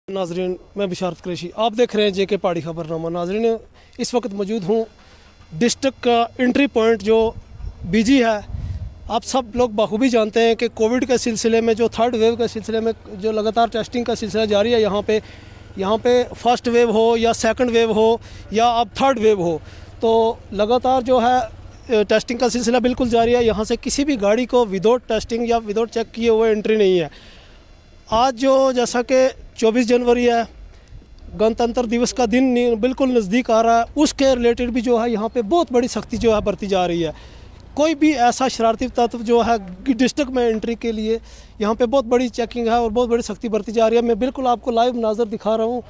नाजरीन, मैं बिशारत कुरैशी, आप देख रहे हैं जेके पहाड़ी खबरनामा। नाजरीन, इस वक्त मौजूद हूँ डिस्ट्रिक्ट का एंट्री पॉइंट जो बीजी है। आप सब लोग बखूबी जानते हैं कि कोविड के सिलसिले में, जो थर्ड वेव के सिलसिले में जो लगातार टेस्टिंग का सिलसिला जारी है, यहाँ पे फर्स्ट वेव हो या सेकंड वेव हो या अब थर्ड वेव हो, तो लगातार जो है टेस्टिंग का सिलसिला बिल्कुल जारी है। यहाँ से किसी भी गाड़ी को विदाउट टेस्टिंग या विदाउट चेक किए हुए एंट्री नहीं है। आज जो जैसा कि 24 जनवरी है, गणतंत्र दिवस का दिन बिल्कुल नज़दीक आ रहा है, उसके रिलेटेड भी जो है यहाँ पे बहुत बड़ी सख्ती जो है बरती जा रही है। कोई भी ऐसा शरारती तत्व जो है डिस्ट्रिक्ट में एंट्री के लिए यहाँ पे बहुत बड़ी चेकिंग है और बहुत बड़ी सख्ती बरती जा रही है। मैं बिल्कुल आपको लाइव नाज़र दिखा रहा हूँ।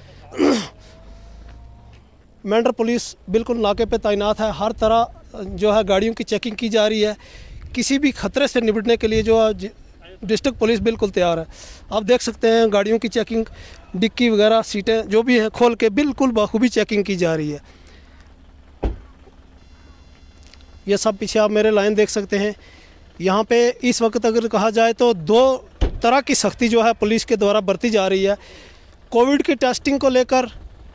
मेंढर पुलिस बिल्कुल नाके पे तैनात है। हर तरह जो है गाड़ियों की चेकिंग की जा रही है। किसी भी खतरे से निपटने के लिए जो है डिस्ट्रिक्ट पुलिस बिल्कुल तैयार है। आप देख सकते हैं गाड़ियों की चेकिंग, डिक्की वगैरह, सीटें जो भी हैं खोल के बिल्कुल बखूबी चेकिंग की जा रही है। ये सब पीछे आप मेरे लाइन देख सकते हैं। यहाँ पे इस वक्त अगर कहा जाए तो दो तरह की सख्ती जो है पुलिस के द्वारा बरती जा रही है। कोविड की टेस्टिंग को लेकर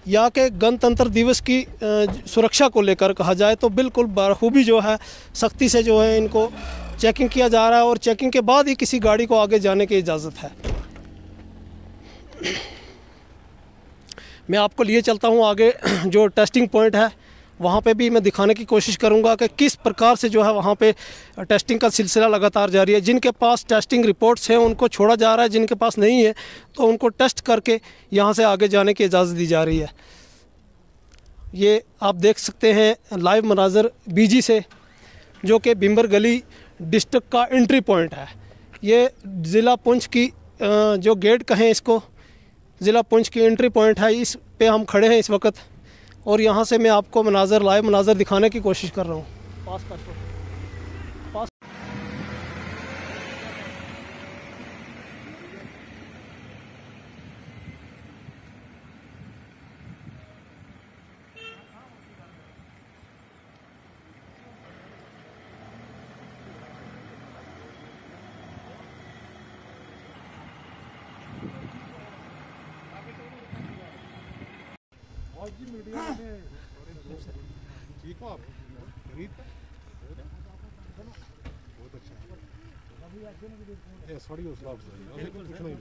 या के गणतंत्र दिवस की सुरक्षा को लेकर कहा जाए तो बिल्कुल बखूबी जो है सख्ती से जो है इनको चेकिंग किया जा रहा है और चेकिंग के बाद ही किसी गाड़ी को आगे जाने की इजाज़त है। मैं आपको लिए चलता हूँ आगे जो टेस्टिंग पॉइंट है, वहाँ पे भी मैं दिखाने की कोशिश करूँगा कि किस प्रकार से जो है वहाँ पे टेस्टिंग का सिलसिला लगातार जारी है। जिनके पास टेस्टिंग रिपोर्ट्स हैं उनको छोड़ा जा रहा है, जिनके पास नहीं है तो उनको टेस्ट करके यहाँ से आगे जाने की इजाज़त दी जा रही है। ये आप देख सकते हैं लाइव मनाजर बीजी से, जो कि बिम्बर गली डिस्ट्रिक्ट का एंट्री पॉइंट है। ये ज़िला पुंछ की जो गेट कहें इसको, ज़िला पुंछ की एंट्री पॉइंट है। इस पे हम खड़े हैं इस वक्त और यहाँ से मैं आपको लाइव मनाजर दिखाने की कोशिश कर रहा हूँ। पास कर दो, पास। ठीक हो आप? बहुत अच्छा। सॉरी, कुछ नहीं।